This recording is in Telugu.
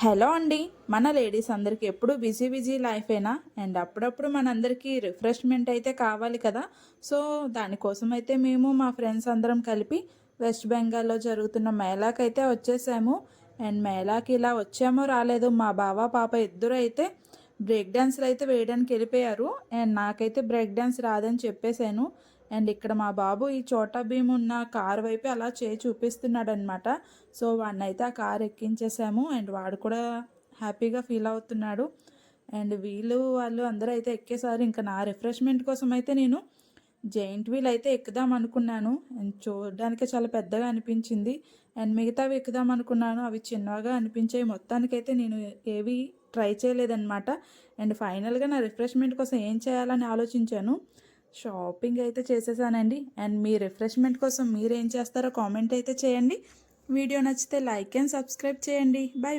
హలో అండి. మన లేడీస్ అందరికీ ఎప్పుడు బిజీ బిజీ లైఫేనా అండ్ అప్పుడప్పుడు మనందరికీ రిఫ్రెష్మెంట్ అయితే కావాలి కదా. సో దానికోసం అయితే మేము మా ఫ్రెండ్స్ అందరం కలిపి వెస్ట్ బెంగాల్లో జరుగుతున్న మేళాకైతే వచ్చేసాము. అండ్ మేళాకి ఇలా వచ్చామో రాలేదో మా బావ పాప ఇద్దరు అయితే బ్రేక్ డ్యాన్స్లు అయితే వేయడానికి వెళ్ళిపోయారు. అండ్ నాకైతే బ్రేక్ డ్యాన్స్ రాదని చెప్పేశాను. అండ్ ఇక్కడ మా బాబు ఈ చోటా భీమ్ ఉన్న కార్ వైపు అలా చేయి చూపిస్తున్నాడు అనమాట. సో వాడినైతే ఆ కార్ ఎక్కించేసాము అండ్ వాడు కూడా హ్యాపీగా ఫీల్ అవుతున్నాడు. అండ్ వాళ్ళు అందరూ అయితే ఎక్కేసారు. ఇంకా నా రిఫ్రెష్మెంట్ కోసం అయితే నేను జైంట్ వీల్ అయితే ఎక్కుదాం అనుకున్నాను. అండ్ చూడడానికి చాలా పెద్దగా అనిపించింది. అండ్ మిగతావి ఎక్కుదాం అనుకున్నాను, అవి చిన్నగా అనిపించాయి. మొత్తానికైతే నేను ఏవి ట్రై చేయలేదన్నమాట. అండ్ ఫైనల్గా నా రిఫ్రెష్మెంట్ కోసం ఏం చేయాలని ఆలోచించాను. షాపింగ్ అయితే చేసేసానండి. అండ్ మీ రిఫ్రెష్మెంట్ కోసం మీరు ఏం చేస్తారో కామెంట్ అయితే చేయండి. వీడియో నచ్చితే లైక్ అండ్ సబ్స్క్రైబ్ చేయండి. బాయ్.